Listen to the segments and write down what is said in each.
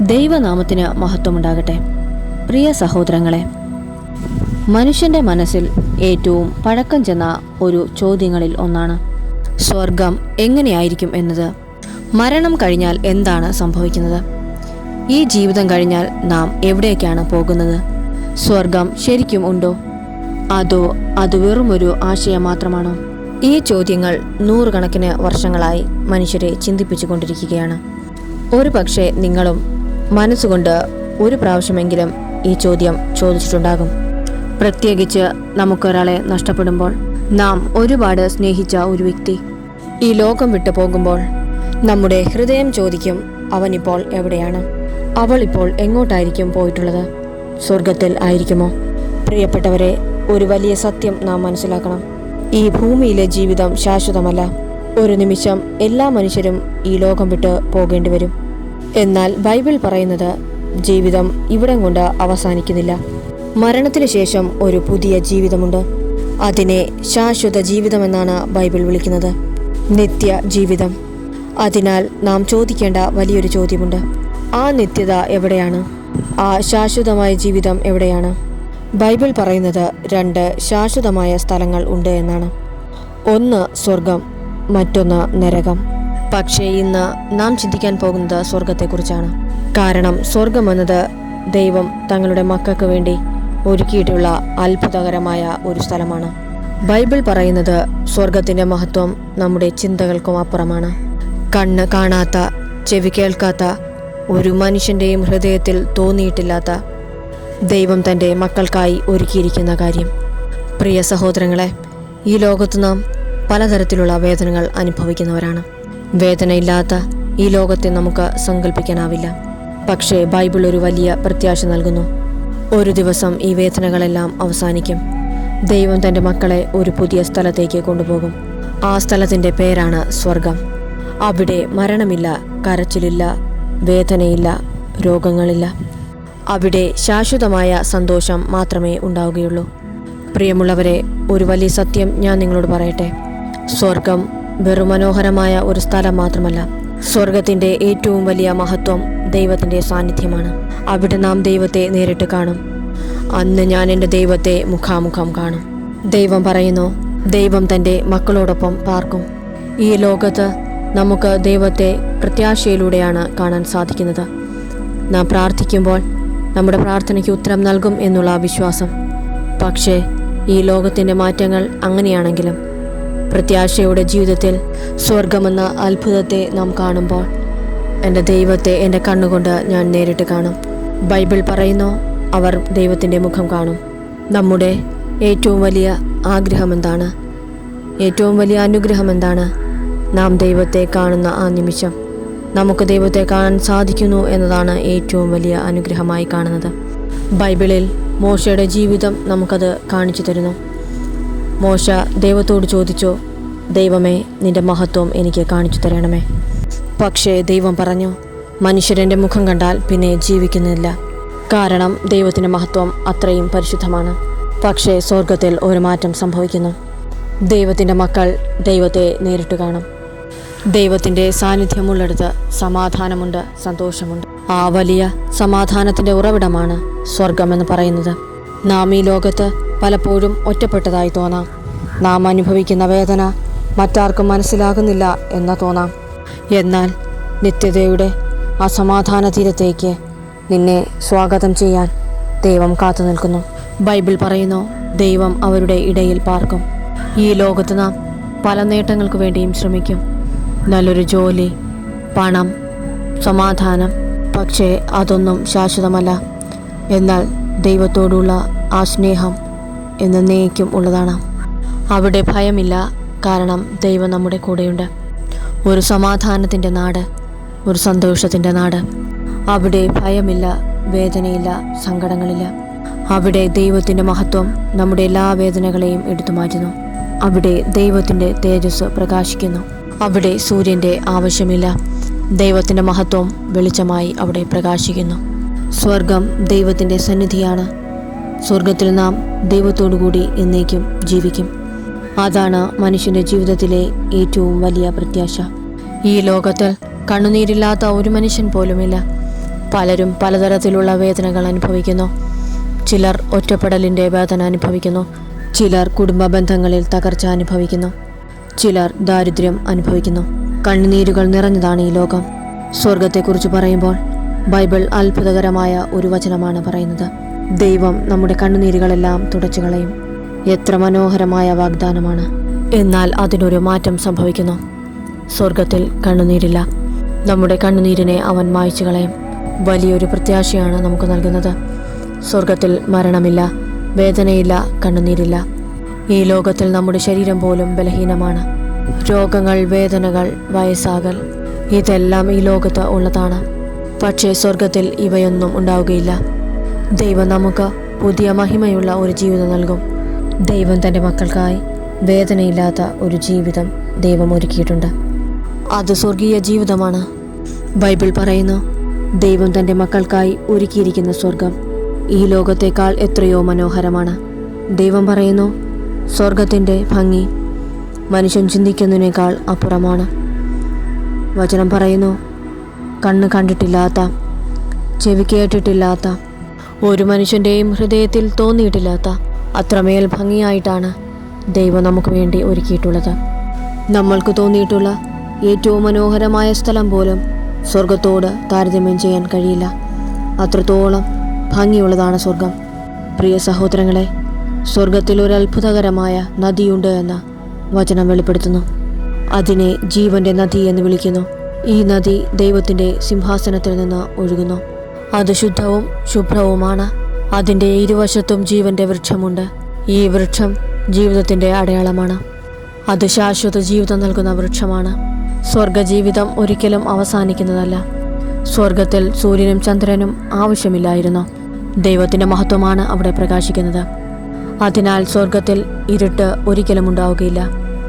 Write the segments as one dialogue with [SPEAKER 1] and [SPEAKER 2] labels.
[SPEAKER 1] ദൈവനാമത്തിന് മഹത്വമുണ്ടാകട്ടെ. പ്രിയ സഹോദരങ്ങളെ, മനുഷ്യന്റെ മനസ്സിൽ ഏറ്റവും പഴക്കം ചെന്ന ഒരു ചോദ്യങ്ങളിൽ ഒന്നാണ് സ്വർഗം എങ്ങനെയായിരിക്കും എന്നത്. മരണം കഴിഞ്ഞാൽ എന്താണ് സംഭവിക്കുന്നത്? ഈ ജീവിതം കഴിഞ്ഞാൽ നാം എവിടേക്കാണ് പോകുന്നത്? സ്വർഗം ശരിക്കും ഉണ്ടോ, അതോ അത് വെറുമൊരു ആശയം മാത്രമാണോ? ഈ ചോദ്യങ്ങൾ നൂറുകണക്കിന് വർഷങ്ങളായി മനുഷ്യരെ ചിന്തിപ്പിച്ചുകൊണ്ടിരിക്കുകയാണ്. ഒരു പക്ഷേ നിങ്ങളും മനസ്സുകൊണ്ട് ഒരു പ്രാവശ്യമെങ്കിലും ഈ ചോദ്യം ചോദിച്ചിട്ടുണ്ടാകും. പ്രത്യേകിച്ച് നമുക്കൊരാളെ നഷ്ടപ്പെടുമ്പോൾ, നാം ഒരുപാട് സ്നേഹിച്ച ഒരു വ്യക്തി ഈ ലോകം വിട്ടു പോകുമ്പോൾ നമ്മുടെ ഹൃദയം ചോദിക്കും, അവനിപ്പോൾ എവിടെയാണ്? അവൾ ഇപ്പോൾ എങ്ങോട്ടായിരിക്കും പോയിട്ടുള്ളത്? സ്വർഗത്തിൽ ആയിരിക്കുമോ? പ്രിയപ്പെട്ടവരെ, ഒരു വലിയ സത്യം നാം മനസ്സിലാക്കണം. ഈ ഭൂമിയിലെ ജീവിതം ശാശ്വതമല്ല. ഒരു നിമിഷം എല്ലാ മനുഷ്യരും ഈ ലോകം വിട്ട് പോകേണ്ടി വരും. എന്നാൽ ബൈബിൾ പറയുന്നത് ജീവിതം ഇവിടം കൊണ്ട് അവസാനിക്കുന്നില്ല. മരണത്തിന് ശേഷം ഒരു പുതിയ ജീവിതമുണ്ട്. അതിനെ ശാശ്വത ജീവിതമെന്നാണ് ബൈബിൾ വിളിക്കുന്നത്, നിത്യ ജീവിതം. അതിനാൽ നാം ചോദിക്കേണ്ട വലിയൊരു ചോദ്യമുണ്ട്. ആ നിത്യത എവിടെയാണ്? ആ ശാശ്വതമായ ജീവിതം എവിടെയാണ്? ബൈബിൾ പറയുന്നത് 2 ശാശ്വതമായ സ്ഥലങ്ങൾ ഉണ്ട് എന്നാണ്. ഒന്ന് സ്വർഗം, മറ്റൊന്ന് നരകം. പക്ഷേ ഇന്ന് നാം ചിന്തിക്കാൻ പോകുന്നത് സ്വർഗത്തെക്കുറിച്ചാണ്. കാരണം സ്വർഗം എന്നത് ദൈവം തങ്ങളുടെ മക്കൾക്ക് വേണ്ടി ഒരുക്കിയിട്ടുള്ള അത്ഭുതകരമായ ഒരു സ്ഥലമാണ്. ബൈബിൾ പറയുന്നത് സ്വർഗത്തിൻ്റെ മഹത്വം നമ്മുടെ ചിന്തകൾക്കും അപ്പുറമാണ്. കണ്ണ് കാണാത്ത, ചെവി കേൾക്കാത്ത, ഒരു മനുഷ്യൻ്റെയും ഹൃദയത്തിൽ തോന്നിയിട്ടില്ലാത്ത ദൈവം തൻ്റെ മക്കൾക്കായി ഒരുക്കിയിരിക്കുന്ന കാര്യം. പ്രിയ സഹോദരങ്ങളെ, ഈ ലോകത്ത് നാം പലതരത്തിലുള്ള വേദനകൾ അനുഭവിക്കുന്നവരാണ്. വേദനയില്ലാത്ത ഈ ലോകത്തെ നമുക്ക് സങ്കല്പിക്കാനാവില്ല. പക്ഷേ ബൈബിൾ ഒരു വലിയ പ്രത്യാശ നൽകുന്നു. ഒരു ദിവസം ഈ വേദനകളെല്ലാം അവസാനിക്കും. ദൈവം തൻ്റെ മക്കളെ ഒരു പുതിയ സ്ഥലത്തേക്ക് കൊണ്ടുപോകും. ആ സ്ഥലത്തിൻ്റെ പേരാണ് സ്വർഗം. അവിടെ മരണമില്ല, കരച്ചിലില്ല, വേദനയില്ല, രോഗങ്ങളില്ല. അവിടെ ശാശ്വതമായ സന്തോഷം മാത്രമേ ഉണ്ടാവുകയുള്ളൂ. പ്രിയമുള്ളവരെ, ഒരു വലിയ സത്യം ഞാൻ നിങ്ങളോട് പറയട്ടെ. സ്വർഗം വെറും മനോഹരമായ ഒരു സ്ഥലം മാത്രമല്ല. സ്വർഗത്തിൻ്റെ ഏറ്റവും വലിയ മഹത്വം ദൈവത്തിൻ്റെ സാന്നിധ്യമാണ്. അവിടെ നാം ദൈവത്തെ നേരിട്ട് കാണും. അന്ന് ഞാൻ എൻ്റെ ദൈവത്തെ മുഖാമുഖം കാണും. ദൈവം പറയുന്നു, ദൈവം തൻ്റെ മക്കളോടൊപ്പം പാർക്കും. ഈ ലോകത്ത് നമുക്ക് ദൈവത്തെ പ്രത്യാശയിലൂടെയാണ് കാണാൻ സാധിക്കുന്നത്. നാം പ്രാർത്ഥിക്കുമ്പോൾ നമ്മുടെ പ്രാർത്ഥനയ്ക്ക് ഉത്തരം നൽകും എന്നുള്ള വിശ്വാസം. പക്ഷേ ഈ ലോകത്തിൻ്റെ മാറ്റങ്ങൾ അങ്ങനെയാണെങ്കിലും പ്രത്യാശയുടെ ജീവിതത്തിൽ സ്വർഗമെന്ന അത്ഭുതത്തെ നാം കാണുമ്പോൾ എൻ്റെ ദൈവത്തെ എൻ്റെ കണ്ണുകൊണ്ട് ഞാൻ നേരിട്ട് കാണും. ബൈബിൾ പറയുന്നു, അവർ ദൈവത്തിൻ്റെ മുഖം കാണും. നമ്മുടെ ഏറ്റവും വലിയ ആഗ്രഹം എന്താണ്? ഏറ്റവും വലിയ അനുഗ്രഹം എന്താണ്? നാം ദൈവത്തെ കാണുന്ന ആ നിമിഷം നമുക്ക് ദൈവത്തെ കാണാൻ സാധിക്കുന്നു എന്നതാണ് ഏറ്റവും വലിയ അനുഗ്രഹമായി കാണുന്നത്. ബൈബിളിൽ മോശയുടെ ജീവിതം നമുക്കത് കാണിച്ചു തരുന്നു. മോശ ദൈവത്തോട് ചോദിച്ചു, ദൈവമേ, നിന്റെ മഹത്വം എനിക്ക് കാണിച്ചു തരണമേ. പക്ഷേ ദൈവം പറഞ്ഞു, മനുഷ്യരെൻ്റെ മുഖം കണ്ടാൽ പിന്നെ ജീവിക്കുന്നില്ല. കാരണം ദൈവത്തിൻ്റെ മഹത്വം അത്രയും പരിശുദ്ധമാണ്. പക്ഷേ സ്വർഗത്തിൽ ഒരു മാറ്റം സംഭവിക്കുന്നു. ദൈവത്തിൻ്റെ മക്കൾ ദൈവത്തെ നേരിട്ട് കാണും. ദൈവത്തിൻ്റെ സാന്നിധ്യമുള്ളിടത്ത് സമാധാനമുണ്ട്, സന്തോഷമുണ്ട്. ആ വലിയ സമാധാനത്തിൻ്റെ ഉറവിടമാണ് സ്വർഗമെന്ന് പറയുന്നത്. നാം ഈ ലോകത്ത് പലപ്പോഴും ഒറ്റപ്പെട്ടതായി തോന്നാം. നാം അനുഭവിക്കുന്ന വേദന മറ്റാർക്കും മനസ്സിലാകുന്നില്ല എന്ന് തോന്നാം. എന്നാൽ നിത്യതയുടെ ആ സമാധാന തീരത്തേക്ക് നിന്നെ സ്വാഗതം ചെയ്യാൻ ദൈവം കാത്തു നിൽക്കുന്നു. ബൈബിൾ പറയുന്നു, ദൈവം അവരുടെ ഇടയിൽ പാർക്കും. ഈ ലോകത്ത് നാം പല നേട്ടങ്ങൾക്ക് വേണ്ടിയും ശ്രമിക്കും. നല്ലൊരു ജോലി, പണം, സമാധാനം. പക്ഷേ അതൊന്നും ശാശ്വതമല്ല. എന്നാൽ ദൈവത്തോടുള്ള ആ സ്നേഹം എന്നേക്കും ഉള്ളതാണ്. അവിടെ ഭയമില്ല, കാരണം ദൈവം നമ്മുടെ കൂടെയുണ്ട്. ഒരു സമാധാനത്തിൻ്റെ നാട്, ഒരു സന്തോഷത്തിൻ്റെ നാട്. അവിടെ ഭയമില്ല, വേദനയില്ല, സങ്കടങ്ങളില്ല. അവിടെ ദൈവത്തിൻ്റെ മഹത്വം നമ്മുടെ എല്ലാ വേദനകളെയും എടുത്തു മാറ്റുന്നു. അവിടെ ദൈവത്തിൻ്റെ തേജസ് പ്രകാശിക്കുന്നു. അവിടെ സൂര്യൻ്റെ ആവശ്യമില്ല. ദൈവത്തിൻ്റെ മഹത്വം വെളിച്ചമായി അവിടെ പ്രകാശിക്കുന്നു. സ്വർഗം ദൈവത്തിൻ്റെ സന്നിധിയാണ്. സ്വർഗത്തിൽ നാം ദൈവത്തോടുകൂടി എന്നേക്കും ജീവിക്കും. അതാണ് മനുഷ്യൻ്റെ ജീവിതത്തിലെ ഏറ്റവും വലിയ പ്രത്യാശ. ഈ ലോകത്തിൽ കണ്ണുനീരില്ലാത്ത ഒരു മനുഷ്യൻ പോലുമില്ല. പലരും പലതരത്തിലുള്ള വേദനകൾ അനുഭവിക്കുന്നു. ചിലർ ഒറ്റപ്പെടലിൻ്റെ വേദന അനുഭവിക്കുന്നു. ചിലർ കുടുംബ ബന്ധങ്ങളിൽ തകർച്ച അനുഭവിക്കുന്നു. ചിലർ ദാരിദ്ര്യം അനുഭവിക്കുന്നു. കണ്ണുനീരുകൾ നിറഞ്ഞതാണ് ഈ ലോകം. സ്വർഗത്തെക്കുറിച്ച് പറയുമ്പോൾ ബൈബിൾ അത്ഭുതകരമായ ഒരു വചനമാണ് പറയുന്നത്. ദൈവം നമ്മുടെ കണ്ണുനീരുകളെല്ലാം തുടച്ചു കളയും. എത്ര മനോഹരമായ വാഗ്ദാനമാണ്. എന്നാൽ അതിനൊരു മാറ്റം സംഭവിക്കുന്നു. സ്വർഗത്തിൽ കണ്ണുനീരില്ല. നമ്മുടെ കണ്ണുനീരിനെ അവൻ മായ്ച്ചു കളയും. വലിയൊരു പ്രത്യാശയാണ് നമുക്ക് നൽകുന്നത്. സ്വർഗത്തിൽ മരണമില്ല, വേദനയില്ല, കണ്ണുനീരില്ല. ഈ ലോകത്തിൽ നമ്മുടെ ശരീരം പോലും ബലഹീനമാണ്. രോഗങ്ങൾ, വേദനകൾ, വയസ്സാകൽ, ഇതെല്ലാം ഈ ലോകത്ത് ഉള്ളതാണ്. പക്ഷേ സ്വർഗത്തിൽ ഇവയൊന്നും ഉണ്ടാവുകയില്ല. ദൈവം നമുക്ക് പുതിയ മഹിമയുള്ള ഒരു ജീവിതം നൽകും. ദൈവം തൻ്റെ മക്കൾക്കായി വേദനയില്ലാത്ത ഒരു ജീവിതം ദൈവം ഒരുക്കിയിട്ടുണ്ട്. അത് സ്വർഗീയ ജീവിതമാണ്. ബൈബിൾ പറയുന്നു, ദൈവം തൻ്റെ മക്കൾക്കായി ഒരുക്കിയിരിക്കുന്ന സ്വർഗം ഈ ലോകത്തേക്കാൾ എത്രയോ മനോഹരമാണ്. ദൈവം പറയുന്നു, സ്വർഗത്തിൻ്റെ ഭംഗി മനുഷ്യൻ ചിന്തിക്കുന്നതിനേക്കാൾ അപ്പുറമാണ്. വചനം പറയുന്നു, കണ്ണ് കണ്ടിട്ടില്ലാത്ത, ചെവി കേട്ടിട്ടില്ലാത്ത, ഒരു മനുഷ്യൻ്റെയും ഹൃദയത്തിൽ തോന്നിയിട്ടില്ലാത്ത അത്രമേൽ ഭംഗിയായിട്ടാണ് ദൈവം നമുക്ക് വേണ്ടി ഒരുക്കിയിട്ടുള്ളത്. നമ്മൾക്ക് തോന്നിയിട്ടുള്ള ഏറ്റവും മനോഹരമായ സ്ഥലം പോലും സ്വർഗത്തോട് താരതമ്യം ചെയ്യാൻ കഴിയില്ല. അത്രത്തോളം ഭംഗിയുള്ളതാണ് സ്വർഗം. പ്രിയ സഹോദരങ്ങളെ, സ്വർഗത്തിൽ ഒരു അത്ഭുതകരമായ നദിയുണ്ട് എന്ന വചനം വെളിപ്പെടുത്തുന്നു. അതിനെ ജീവന്റെ നദി എന്ന് വിളിക്കുന്നു. ഈ നദി ദൈവത്തിൻ്റെ സിംഹാസനത്തിൽ നിന്ന് ഒഴുകുന്നു. അത് ശുദ്ധവും ശുഭ്രവുമാണ്. അതിൻ്റെ ഇരുവശത്തും ജീവന്റെ വൃക്ഷമുണ്ട്. ഈ വൃക്ഷം ജീവിതത്തിൻ്റെ അടയാളമാണ്. അത് ശാശ്വത ജീവിതം നൽകുന്ന വൃക്ഷമാണ്. സ്വർഗജീവിതം ഒരിക്കലും അവസാനിക്കുന്നതല്ല. സ്വർഗത്തിൽ സൂര്യനും ചന്ദ്രനും ആവശ്യമില്ലായിരുന്നു. ദൈവത്തിൻ്റെ മഹത്വമാണ് അവിടെ പ്രകാശിക്കുന്നത്. അതിനാൽ സ്വർഗത്തിൽ ഇരുട്ട് ഒരിക്കലും ഉണ്ടാവുകയില്ല.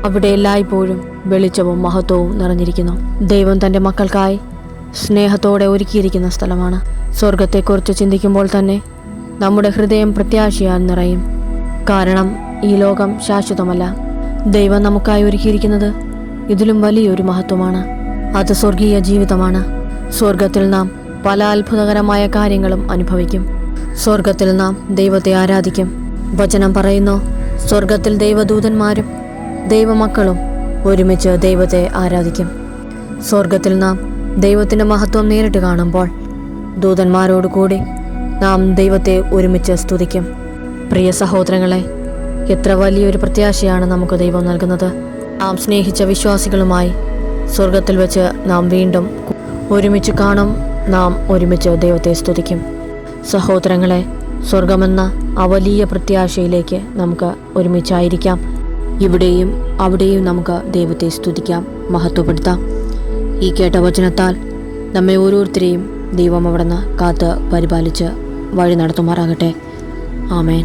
[SPEAKER 1] അവിടെ എല്ലായ്പ്പോഴും വെളിച്ചവും മഹത്വവും നിറഞ്ഞിരിക്കുന്നു. ദൈവം തൻ്റെ മക്കൾക്കായി സ്നേഹത്തോടെ ഒരുക്കിയിരിക്കുന്ന സ്ഥലമാണ്. സ്വർഗത്തെക്കുറിച്ച് ചിന്തിക്കുമ്പോൾ തന്നെ നമ്മുടെ ഹൃദയം പ്രത്യാശയാൽ നിറയും. കാരണം ഈ ലോകം ശാശ്വതമല്ല. ദൈവം നമുക്കായി ഒരുക്കിയിരിക്കുന്നത് ഇതിലും വലിയൊരു മഹത്വമാണ്. അത് സ്വർഗീയ ജീവിതമാണ്. സ്വർഗത്തിൽ നാം പല അത്ഭുതകരമായ കാര്യങ്ങളും അനുഭവിക്കും. സ്വർഗത്തിൽ നാം ദൈവത്തെ ആരാധിക്കും. വചനം പറയുന്നു, സ്വർഗത്തിൽ ദൈവദൂതന്മാരും ദൈവമക്കളും ഒരുമിച്ച് ദൈവത്തെ ആരാധിക്കും. സ്വർഗത്തിൽ നാം ദൈവത്തിൻ്റെ മഹത്വം നേരിട്ട് കാണുമ്പോൾ ദൂതന്മാരോട് കൂടി നാം ദൈവത്തെ ഒരുമിച്ച് സ്തുതിക്കും. പ്രിയ സഹോദരങ്ങളെ, എത്ര വലിയൊരു പ്രത്യാശയാണ് നമുക്ക് ദൈവം നൽകുന്നത്. നാം സ്നേഹിച്ച വിശ്വാസികളുമായി സ്വർഗത്തിൽ വെച്ച് നാം വീണ്ടും ഒരുമിച്ച് കാണും. നാം ഒരുമിച്ച് ദൈവത്തെ സ്തുതിക്കും. സഹോദരങ്ങളെ, സ്വർഗമെന്ന ആ വലിയ പ്രത്യാശയിലേക്ക് നമുക്ക് ഒരുമിച്ചായിരിക്കാം. ഇവിടെയും അവിടെയും നമുക്ക് ദൈവത്തെ സ്തുതിക്കാം, മഹത്വപ്പെടുത്താം. ഈ കേട്ട വചനത്താൽ നമ്മെ ഓരോരുത്തരെയും ദൈവം അവിടുന്ന് കാത്ത് പരിപാലിച്ച് വഴി നടത്തുമാറാകട്ടെ. ആമേൻ.